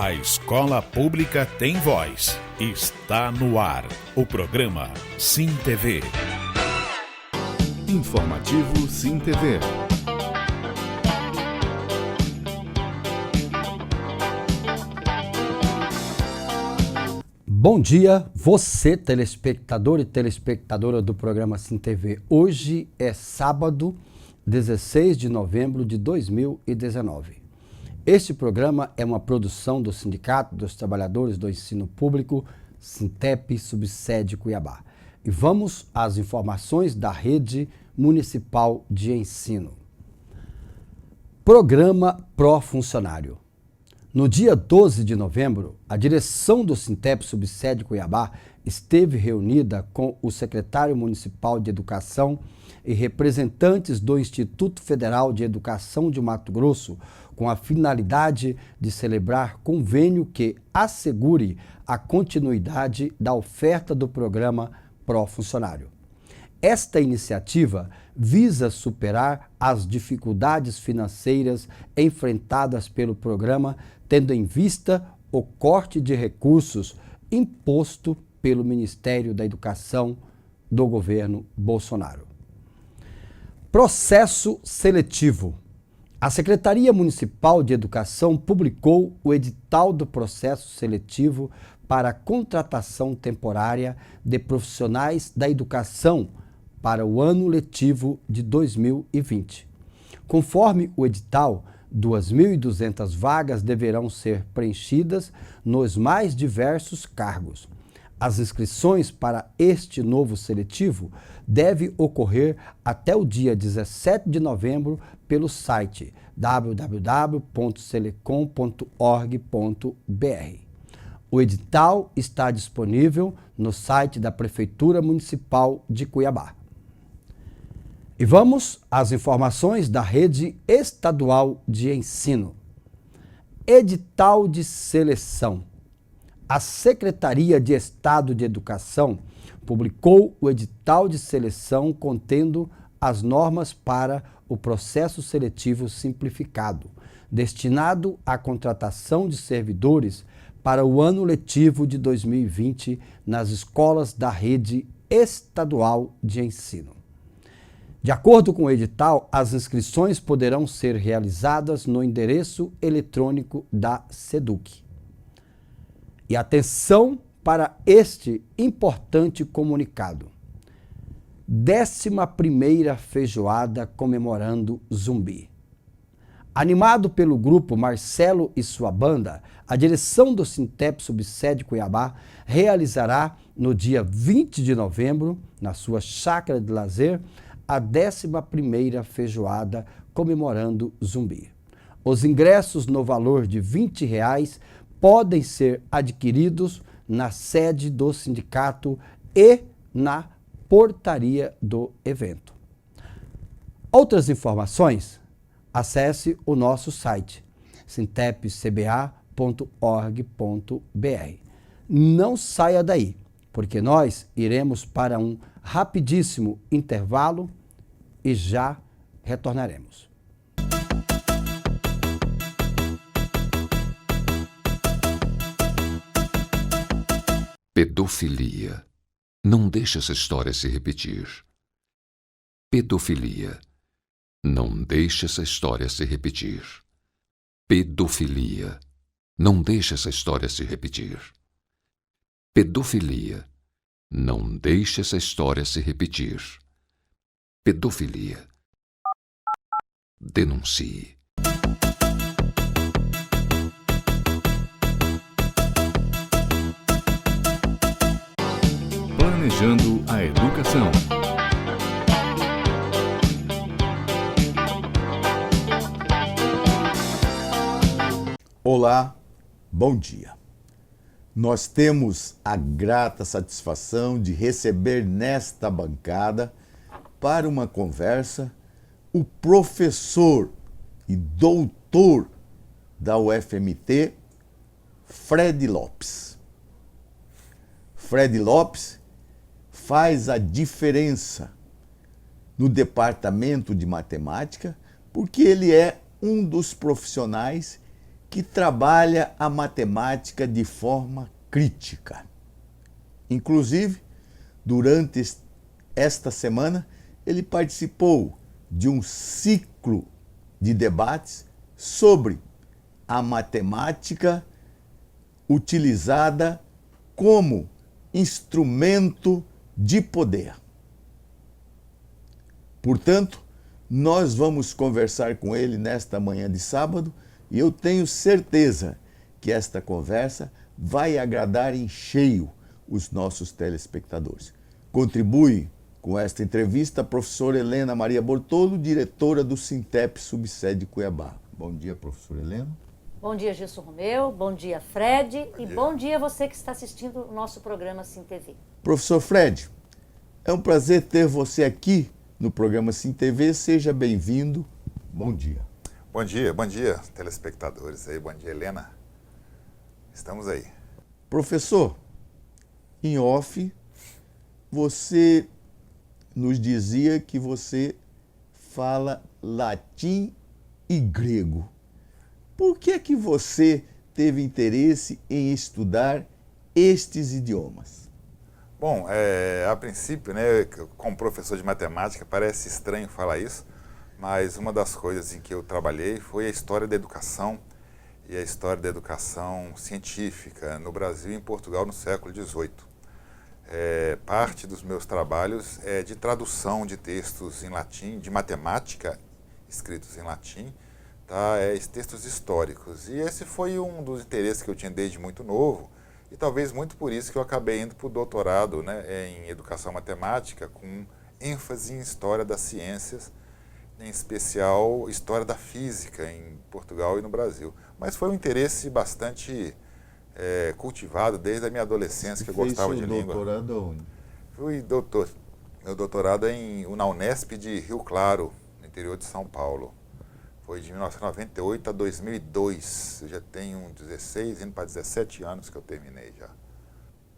A escola pública tem voz. Está no ar o programa Sim TV. Informativo Sim TV. Bom dia, você telespectador e telespectadora do programa Sim TV. Hoje é sábado, 16 de novembro de 2019. Este programa é uma produção do Sindicato dos Trabalhadores do Ensino Público, Sintep, subsede Cuiabá. E vamos às informações da Rede Municipal de Ensino. Programa Pró-Funcionário. No dia 12 de novembro, a direção do Sintep subsede Cuiabá esteve reunida com o secretário municipal de Educação e representantes do Instituto Federal de Educação de Mato Grosso, com a finalidade de celebrar convênio que assegure a continuidade da oferta do programa Pró-Funcionário. Esta iniciativa visa superar as dificuldades financeiras enfrentadas pelo programa, tendo em vista o corte de recursos imposto pelo Ministério da Educação do governo Bolsonaro. Processo seletivo. A Secretaria Municipal de Educação publicou o edital do processo seletivo para a contratação temporária de profissionais da educação para o ano letivo de 2020. Conforme o edital, 2.200 vagas deverão ser preenchidas nos mais diversos cargos. As inscrições para este novo seletivo devem ocorrer até o dia 17 de novembro pelo site www.selecom.org.br. O edital está disponível no site da Prefeitura Municipal de Cuiabá. E vamos às informações da Rede Estadual de Ensino. Edital de seleção. A Secretaria de Estado de Educação publicou o edital de seleção contendo as normas para o processo seletivo simplificado, destinado à contratação de servidores para o ano letivo de 2020 nas escolas da Rede Estadual de Ensino. De acordo com o edital, as inscrições poderão ser realizadas no endereço eletrônico da SEDUC. E atenção para este importante comunicado. 11ª feijoada comemorando Zumbi. Animado pelo grupo Marcelo e sua banda, a direção do Sintep subsede Cuiabá realizará no dia 20 de novembro, na sua chácara de lazer, a 11ª feijoada comemorando Zumbi. Os ingressos no valor de R$20 podem ser adquiridos na sede do sindicato e na portaria do evento. Outras informações? Acesse o nosso site sintepcba.org.br. Não saia daí, porque nós iremos para um rapidíssimo intervalo e já retornaremos. Pedofilia. Não deixe essa história se repetir. Pedofilia. Não deixe essa história se repetir. Pedofilia. Não deixe essa história se repetir. Pedofilia. Não deixe essa história se repetir. Pedofilia. Denuncie. Planejando a educação. Olá, bom dia. Nós temos a grata satisfação de receber nesta bancada, para uma conversa, o professor e doutor da UFMT, Fred Lopes. Fred Lopes faz a diferença no departamento de matemática, porque ele é um dos profissionais que trabalha a matemática de forma crítica. Inclusive, durante esta semana, ele participou de um ciclo de debates sobre a matemática utilizada como instrumento de poder. Portanto, nós vamos conversar com ele nesta manhã de sábado e eu tenho certeza que esta conversa vai agradar em cheio os nossos telespectadores. Contribui com esta entrevista a professora Helena Maria Bortolo, diretora do Sintep Subsede Cuiabá. Bom dia, professora Helena. Bom dia, Gilson Romeu. Bom dia, Fred. Bom dia você que está assistindo o nosso programa Sim TV. Professor Fred, é um prazer ter você aqui no programa Sim TV. Seja bem-vindo. Bom dia. Bom dia, telespectadores aí. Bom dia, Helena. Estamos aí. Professor, em off, você nos dizia que você fala latim e grego. Por que você teve interesse em estudar estes idiomas? Bom, a princípio, né, como professor de matemática, parece estranho falar isso, mas uma das coisas em que eu trabalhei foi a história da educação e a história da educação científica no Brasil e em Portugal no século XVIII. Parte dos meus trabalhos é de tradução de textos em latim, de matemática escritos em latim, tá? Textos históricos. E esse foi um dos interesses que eu tinha desde muito novo, e talvez muito por isso que eu acabei indo para o doutorado, né, em educação matemática, com ênfase em história das ciências, em especial história da física em Portugal e no Brasil. Mas foi um interesse bastante cultivado desde a minha adolescência, que eu gostava de língua. Fez o doutorado onde? Meu doutorado é na Unesp de Rio Claro, no interior de São Paulo. Foi de 1998 a 2002. Eu já tenho 16, indo para 17 anos que eu terminei já.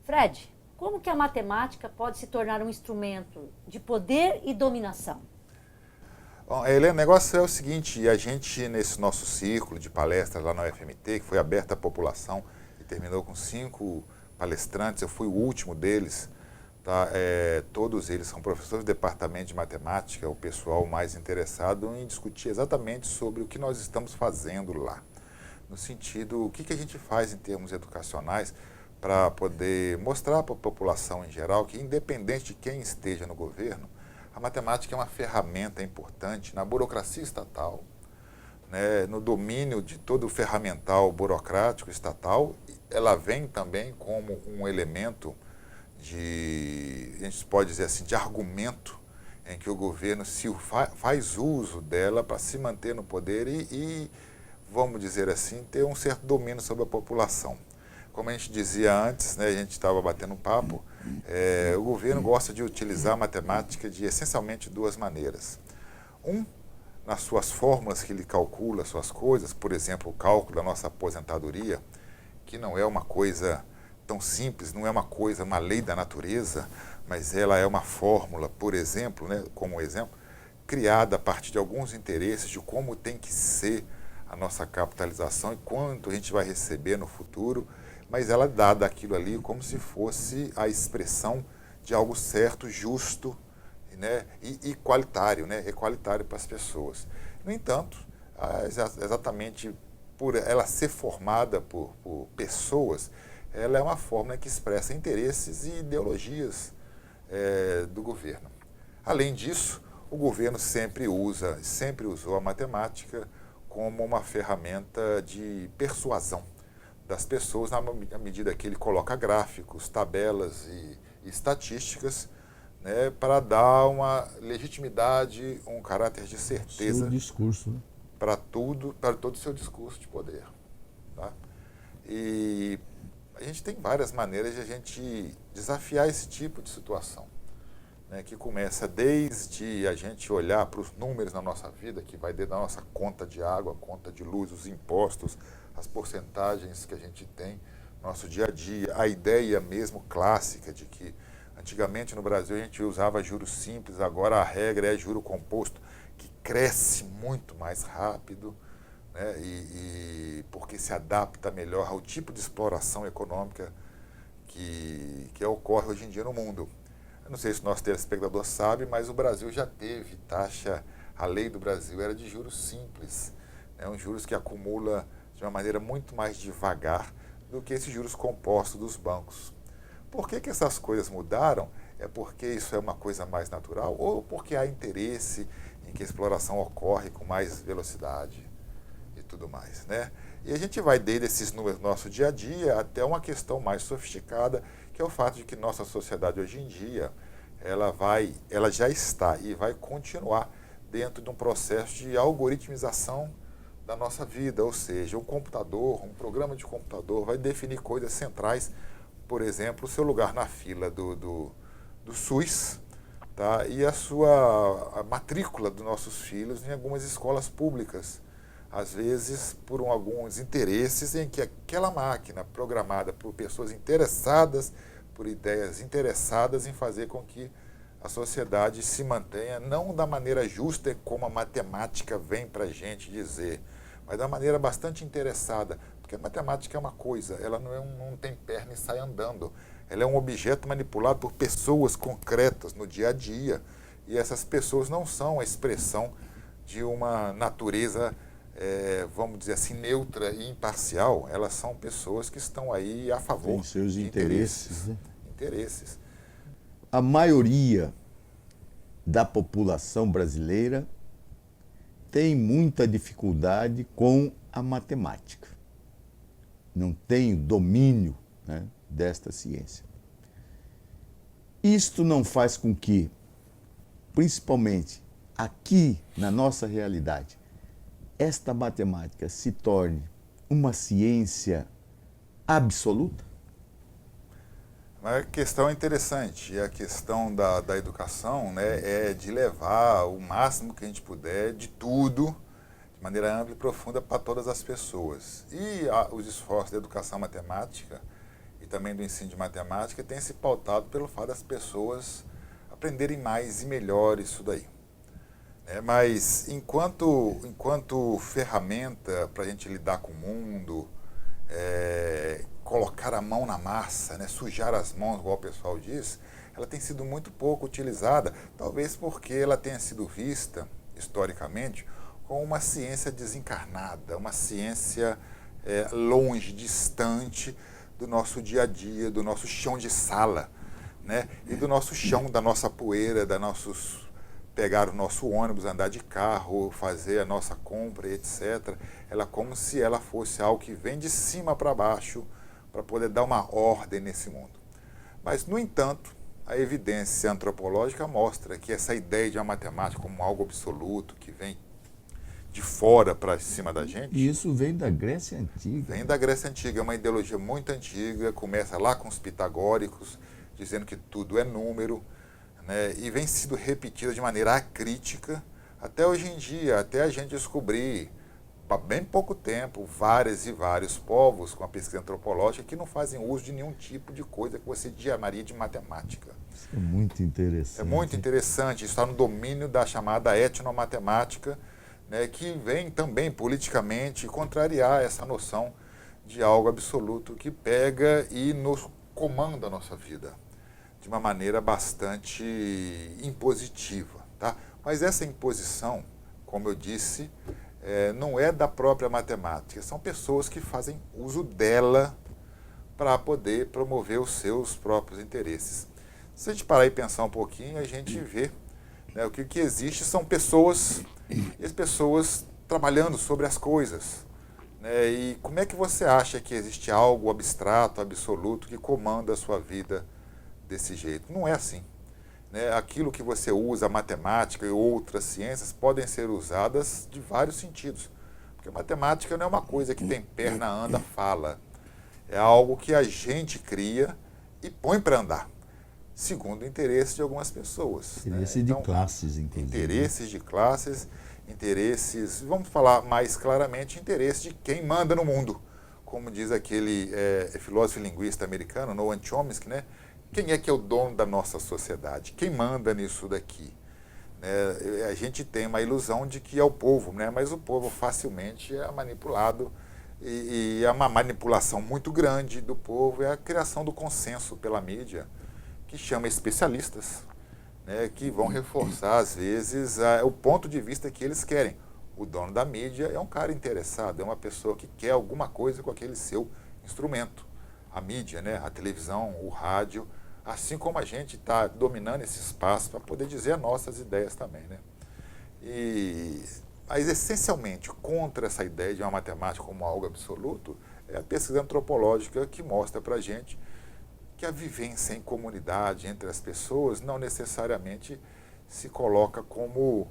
Fred, como que a matemática pode se tornar um instrumento de poder e dominação? Bom, Helena, o negócio é o seguinte, a gente, nesse nosso círculo de palestras lá na UFMT, que foi aberto à população e terminou com 5 palestrantes, eu fui o último deles, tá? Todos eles são professores do departamento de matemática, o pessoal mais interessado em discutir exatamente sobre o que nós estamos fazendo lá. No sentido, o que a gente faz em termos educacionais para poder mostrar para a população em geral que, independente de quem esteja no governo, a matemática é uma ferramenta importante na burocracia estatal, né, no domínio de todo o ferramental burocrático estatal. Ela vem também como um elemento a gente pode dizer assim, de argumento, em que o governo faz uso dela para se manter no poder e, vamos dizer assim, ter um certo domínio sobre a população. Como a gente dizia antes, né, a gente estava batendo um papo, o governo gosta de utilizar a matemática de essencialmente 2 maneiras. Nas suas fórmulas que ele calcula as suas coisas, por exemplo, o cálculo da nossa aposentadoria, que não é uma coisa tão simples, não é uma lei da natureza, mas ela é uma fórmula, por exemplo, né, como exemplo, criada a partir de alguns interesses de como tem que ser a nossa capitalização e quanto a gente vai receber no futuro, mas ela dá daquilo ali como se fosse a expressão de algo certo, justo, né, e qualitário, né, equalitário para as pessoas. No entanto, exatamente por ela ser formada por pessoas, ela é uma fórmula que expressa interesses e ideologias do governo. Além disso, o governo sempre usou a matemática como uma ferramenta de persuasão das pessoas, na medida que ele coloca gráficos, tabelas e estatísticas, né, para dar uma legitimidade, um caráter de certeza. Seu discurso, né? Para todo o seu discurso de poder. Tá? E a gente tem várias maneiras de a gente desafiar esse tipo de situação, né, que começa desde a gente olhar para os números na nossa vida, que vai desde a nossa conta de água, conta de luz, os impostos, as porcentagens que a gente tem no nosso dia a dia, a ideia mesmo clássica de que antigamente no Brasil a gente usava juros simples, agora a regra é juro composto, que cresce muito mais rápido, né? Porque se adapta melhor ao tipo de exploração econômica que ocorre hoje em dia no mundo. Eu não sei se o nosso telespectador sabe, mas o Brasil já teve taxa, a lei do Brasil era de juros simples, né? Um juros que acumula de uma maneira muito mais devagar do que esses juros compostos dos bancos. Por que essas coisas mudaram? É porque isso é uma coisa mais natural ou porque há interesse em que a exploração ocorre com mais velocidade e tudo mais, né? E a gente vai desde esses números do nosso dia a dia até uma questão mais sofisticada, que é o fato de que nossa sociedade hoje em dia, ela já está e vai continuar dentro de um processo de algoritmização da nossa vida, ou seja, um computador, um programa de computador vai definir coisas centrais, por exemplo, o seu lugar na fila do SUS, tá? E a matrícula dos nossos filhos em algumas escolas públicas, às vezes por alguns interesses em que aquela máquina programada por pessoas interessadas, por ideias interessadas em fazer com que a sociedade se mantenha, não da maneira justa como a matemática vem para a gente dizer, mas da maneira bastante interessada, porque a matemática é uma coisa, ela não tem perna e sai andando, ela é um objeto manipulado por pessoas concretas no dia a dia, e essas pessoas não são a expressão de uma natureza, vamos dizer assim, neutra e imparcial, elas são pessoas que estão aí a favor tem seus de interesses. interesses. A maioria da população brasileira tem muita dificuldade com a matemática. Não tem domínio, né, desta ciência. Isto não faz com que, principalmente aqui na nossa realidade, esta matemática se torne uma ciência absoluta? A questão é interessante, e a questão da educação, né, é de levar o máximo que a gente puder de tudo, de maneira ampla e profunda, para todas as pessoas. E os esforços da educação matemática e também do ensino de matemática têm se pautado pelo fato das pessoas aprenderem mais e melhor isso daí. Mas enquanto ferramenta para a gente lidar com o mundo, colocar a mão na massa, né, sujar as mãos, igual o pessoal diz, ela tem sido muito pouco utilizada, talvez porque ela tenha sido vista, historicamente, como uma ciência desencarnada, uma ciência longe, distante do nosso dia a dia, do nosso chão de sala, né, e do nosso chão, da nossa poeira, pegar o nosso ônibus, andar de carro, fazer a nossa compra, etc. Ela como se ela fosse algo que vem de cima para baixo para poder dar uma ordem nesse mundo. Mas, no entanto, a evidência antropológica mostra que essa ideia de uma matemática como algo absoluto, que vem de fora para cima da gente... E isso vem da Grécia Antiga. Vem da Grécia Antiga, é uma ideologia muito antiga, começa lá com os pitagóricos, dizendo que tudo é número, né, e vem sido repetida de maneira acrítica até hoje em dia, até a gente descobrir, há bem pouco tempo, vários e vários povos com a pesquisa antropológica que não fazem uso de nenhum tipo de coisa que você chamaria de matemática. Isso é muito interessante. É muito interessante, isso está no domínio da chamada etnomatemática, né, que vem também politicamente contrariar essa noção de algo absoluto que pega e nos comanda a nossa vida de uma maneira bastante impositiva, tá? Mas essa imposição, como eu disse, não é da própria matemática, são pessoas que fazem uso dela para poder promover os seus próprios interesses. Se a gente parar e pensar um pouquinho, a gente vê, né, o que existe são pessoas, e as pessoas trabalhando sobre as coisas, né, e como é que você acha que existe algo abstrato, absoluto, que comanda a sua vida desse jeito? Não é assim. Né? Aquilo que você usa, a matemática e outras ciências, podem ser usadas de vários sentidos. Porque a matemática não é uma coisa que tem perna, anda, fala. É algo que a gente cria e põe para andar, segundo o interesse de algumas pessoas. Interesse de classes, inclusive. Interesses de classes, interesses, vamos falar mais claramente, interesses de quem manda no mundo. Como diz aquele filósofo e linguista americano, Noam Chomsky, né? Quem é que é o dono da nossa sociedade? Quem manda nisso daqui? né? A gente tem uma ilusão de que é o povo, né? Mas o povo facilmente é manipulado e é uma manipulação muito grande do povo, é a criação do consenso pela mídia, que chama especialistas, né? Que vão reforçar, às vezes, o ponto de vista que eles querem. O dono da mídia é um cara interessado, é uma pessoa que quer alguma coisa com aquele seu instrumento. A mídia, né? A televisão, o rádio, assim como a gente está dominando esse espaço para poder dizer as nossas ideias também, né? Mas essencialmente contra essa ideia de uma matemática como algo absoluto é a pesquisa antropológica que mostra para a gente que a vivência em comunidade entre as pessoas não necessariamente se coloca como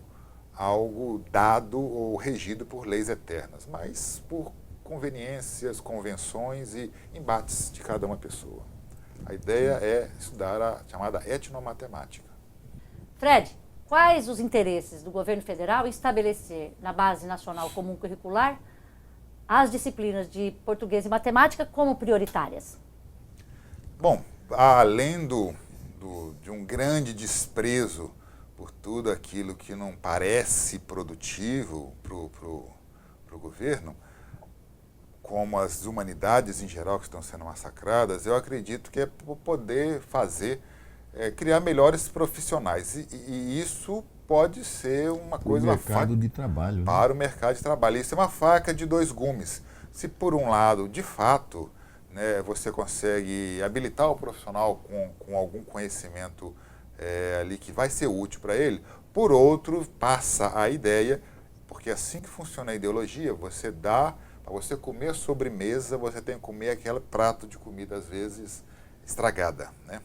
algo dado ou regido por leis eternas, mas por conveniências, convenções e embates de cada uma pessoa. A ideia é estudar a chamada etnomatemática. Fred, quais os interesses do governo federal em estabelecer na Base Nacional Comum Curricular as disciplinas de português e matemática como prioritárias? Bom, além de um grande desprezo por tudo aquilo que não parece produtivo para o governo, como as humanidades em geral que estão sendo massacradas, eu acredito que é poder criar melhores profissionais. E isso pode ser uma coisa... mercado de trabalho. Para o mercado de trabalho. Isso é uma faca de dois gumes. Se por um lado, de fato, né, você consegue habilitar o profissional com algum conhecimento ali que vai ser útil para ele, por outro, passa a ideia, porque assim que funciona a ideologia, para você comer sobremesa, você tem que comer aquele prato de comida, às vezes, estragada, né?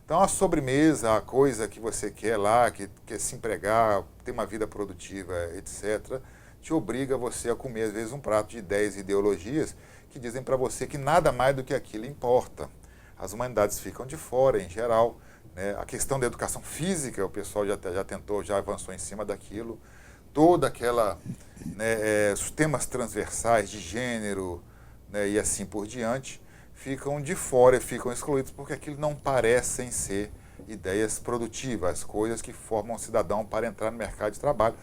Então, a sobremesa, a coisa que você quer lá, que quer se empregar, ter uma vida produtiva, etc., te obriga você a comer, às vezes, um prato de 10 ideologias que dizem para você que nada mais do que aquilo importa. As humanidades ficam de fora, em geral, né? A questão da educação física, o pessoal já tentou, já avançou em cima daquilo. Toda aquela, né, os temas transversais de gênero, né, e assim por diante, ficam de fora e ficam excluídos porque aquilo não parecem ser ideias produtivas, coisas que formam um cidadão para entrar no mercado de trabalho,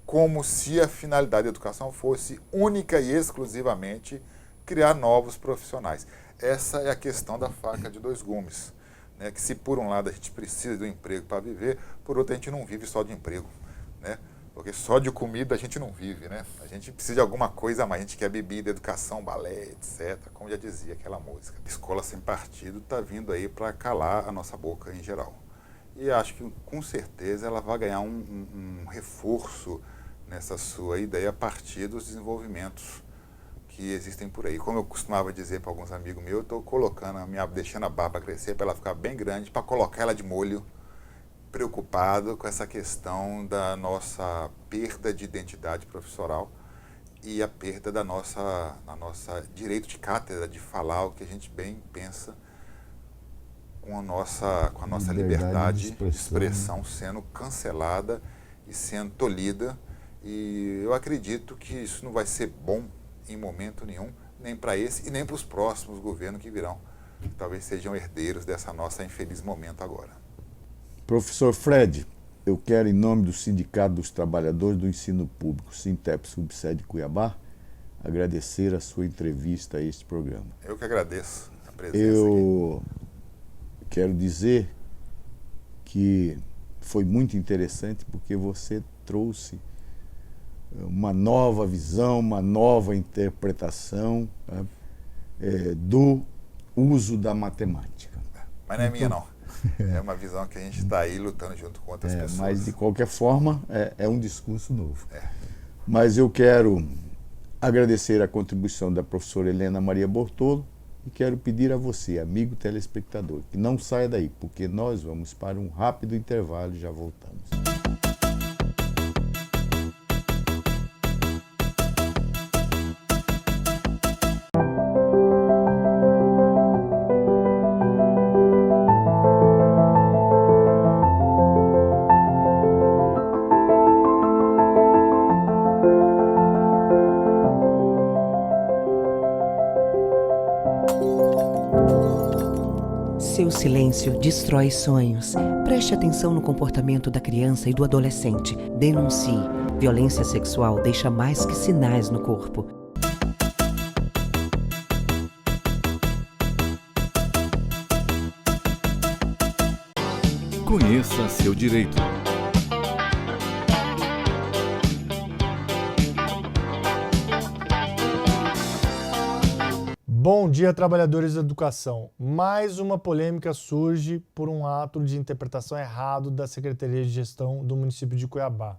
como se a finalidade da educação fosse única e exclusivamente criar novos profissionais. Essa é a questão da faca de dois gumes, né, que se por um lado a gente precisa do emprego para viver, por outro a gente não vive só de emprego, né? Porque só de comida a gente não vive, né? A gente precisa de alguma coisa a mais. A gente quer bebida, educação, balé, etc. Como já dizia aquela música. Escola Sem Partido está vindo aí para calar a nossa boca em geral. E acho que com certeza ela vai ganhar um reforço nessa sua ideia a partir dos desenvolvimentos que existem por aí. Como eu costumava dizer para alguns amigos meus, eu estou deixando a barba crescer para ela ficar bem grande, para colocar ela de molho, preocupado com essa questão da nossa perda de identidade profissional e a perda da nossa direito de cátedra, de falar o que a gente bem pensa, com a nossa liberdade de expressão sendo cancelada e sendo tolhida. E eu acredito que isso não vai ser bom em momento nenhum, nem para esse e nem para os próximos governos que virão, que talvez sejam herdeiros dessa nossa infeliz momento agora. Professor Fred, eu quero, em nome do Sindicato dos Trabalhadores do Ensino Público, Sintep Subsede Cuiabá, agradecer a sua entrevista a este programa. Eu que agradeço a presença Eu quero dizer que foi muito interessante porque você trouxe uma nova visão, uma nova interpretação, né, do uso da matemática. Mas não é minha, não. É uma visão que a gente está aí lutando junto com outras pessoas. Mas, de qualquer forma, é um discurso novo. Mas eu quero agradecer a contribuição da professora Helena Maria Bortolo e quero pedir a você, amigo telespectador, que não saia daí, porque nós vamos para um rápido intervalo e já voltamos. Seu silêncio destrói sonhos. Preste atenção no comportamento da criança e do adolescente. Denuncie. Violência sexual deixa mais que sinais no corpo. Conheça seu direito. Bom dia, trabalhadores da educação. Mais uma polêmica surge por um ato de interpretação errado da Secretaria de Gestão do município de Cuiabá,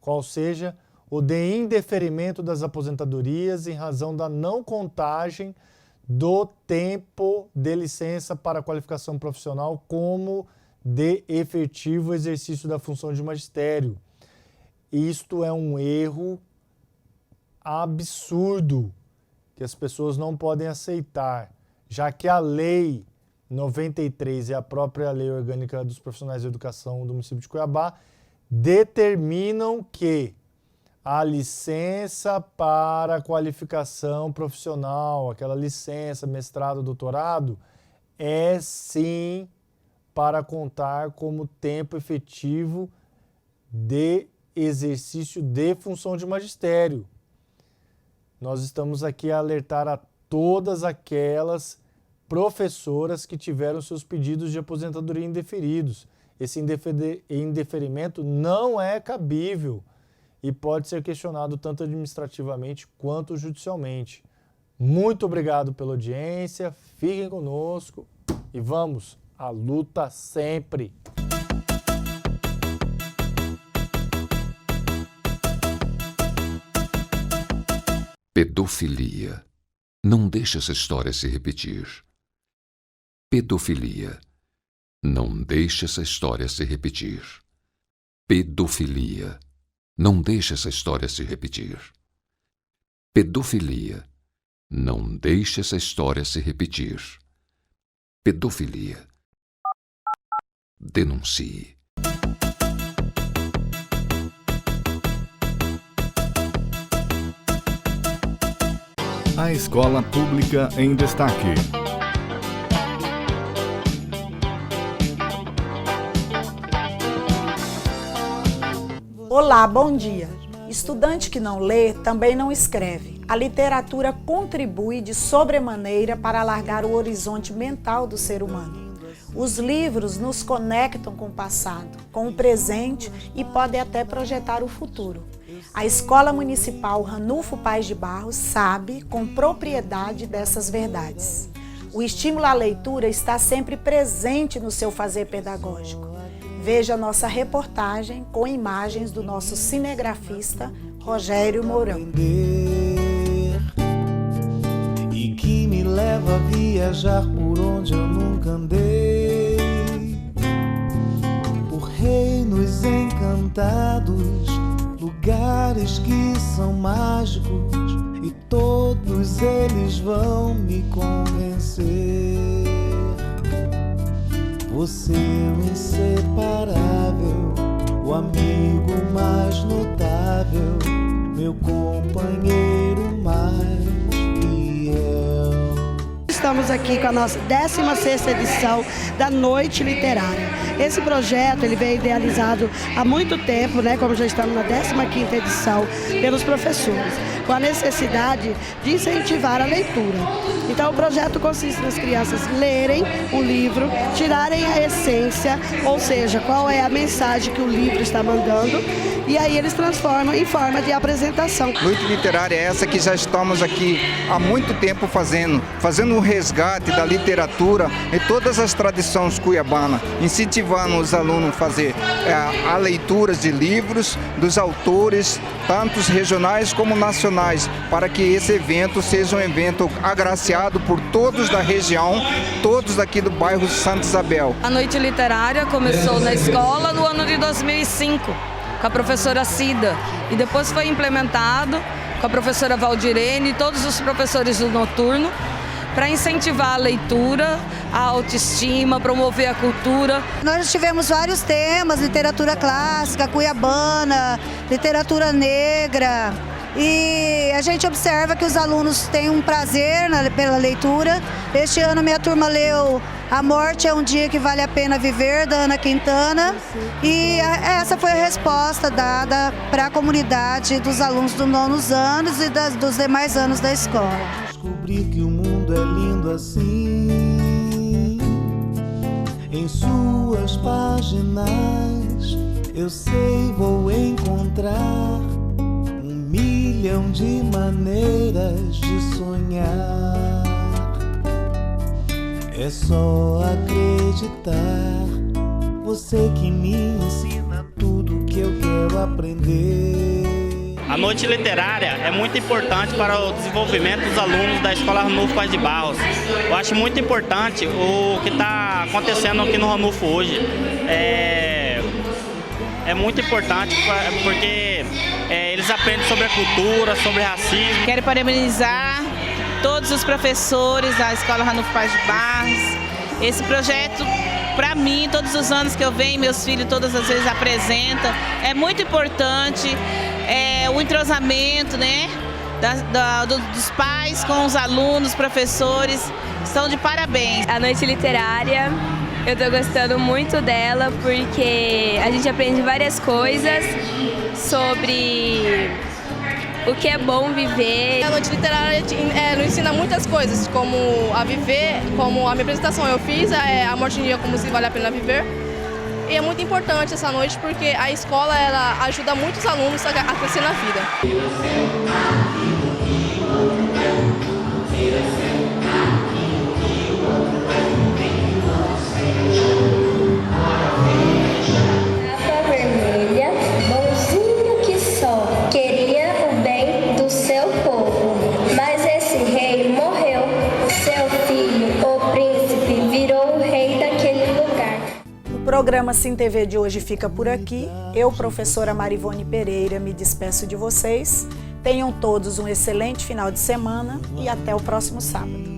qual seja o de indeferimento das aposentadorias em razão da não contagem do tempo de licença para qualificação profissional como de efetivo exercício da função de magistério. Isto é um erro absurdo que as pessoas não podem aceitar, já que a Lei 93 e a própria Lei Orgânica dos Profissionais de Educação do município de Cuiabá determinam que a licença para qualificação profissional, aquela licença, mestrado, doutorado, é sim para contar como tempo efetivo de exercício de função de magistério. Nós estamos aqui a alertar a todas aquelas professoras que tiveram seus pedidos de aposentadoria indeferidos. Esse indeferimento não é cabível e pode ser questionado tanto administrativamente quanto judicialmente. Muito obrigado pela audiência, fiquem conosco e vamos à luta sempre! Pedofilia. Não deixe essa história se repetir. Pedofilia. Não deixe essa história se repetir. Pedofilia. Não deixe essa história se repetir. Pedofilia. Não deixe essa história se repetir. Pedofilia. Denuncie. A escola pública em destaque. Olá, bom dia. Estudante que não lê também não escreve. A literatura contribui de sobremaneira para alargar o horizonte mental do ser humano. Os livros nos conectam com o passado, com o presente e podem até projetar o futuro. A Escola Municipal Ranulfo Paes de Barros sabe com propriedade dessas verdades. O estímulo à leitura está sempre presente no seu fazer pedagógico. Veja nossa reportagem com imagens do nosso cinegrafista Rogério Mourão. E que me leva a viajar por onde eu nunca andei, por reinos encantados, lugares que são mágicos e todos eles vão me convencer. Você é o inseparável, o amigo mais notável, meu companheiro mais fiel. Estamos aqui com a nossa 16ª edição da Noite Literária. Esse projeto ele veio idealizado há muito tempo, como já estamos na 15ª edição, pelos professores, com a necessidade de incentivar a leitura. Então o projeto consiste nas crianças lerem o livro, tirarem a essência, ou seja, qual é a mensagem que o livro está mandando, e aí eles transformam em forma de apresentação. Noite Literária é essa que já estamos aqui há muito tempo fazendo um resgate da literatura e todas as tradições cuiabanas, incentivando os alunos a fazer a leitura de livros dos autores, tanto regionais como nacionais, para que esse evento seja um evento agraciado por todos da região, todos aqui do bairro Santa Isabel. A Noite Literária começou na escola no ano de 2005, com a professora Cida, e depois foi implementado com a professora Valdirene e todos os professores do noturno, para incentivar a leitura, a autoestima, promover a cultura. Nós tivemos vários temas, literatura clássica, cuiabana, literatura negra, E a gente observa que os alunos têm um prazer pela leitura. Este ano minha turma leu A Morte é um Dia que Vale a Pena Viver, da Ana Quintana. E essa foi a resposta dada para a comunidade dos alunos dos 9º anos e dos demais anos da escola. Descobri que o mundo é lindo assim, em suas páginas eu sei, vou encontrar 1 milhão de maneiras de sonhar. É só acreditar, você que me ensina tudo que eu quero aprender. A noite literária é muito importante para o desenvolvimento dos alunos da Escola Ranulfo Paz de Barros. Eu acho muito importante o que está acontecendo aqui no Ranulfo hoje. É muito importante porque eles aprendem sobre a cultura, sobre racismo. Quero parabenizar todos os professores da Escola Ranulfo Paz de Barros. Esse projeto, para mim, todos os anos que eu venho, meus filhos todas as vezes apresentam, é muito importante. O entrosamento, né, dos pais com os alunos, professores, estão de parabéns. A noite literária, eu estou gostando muito dela porque a gente aprende várias coisas sobre o que é bom viver. A noite literária nos ensina muitas coisas, como a viver, como a minha apresentação eu fiz, A Morte em Dia como se vale a pena viver. E é muito importante essa noite porque a escola ela ajuda muitos alunos a crescer na vida. Capa vermelha, bonzinho que só, queria o bem do seu povo. Mas esse rei morreu, seu filho, o príncipe, virou o rei daquele lugar. O programa Sim TV de hoje fica por aqui. Eu, professora Marivone Pereira, me despeço de vocês. Tenham todos um excelente final de semana e até o próximo sábado.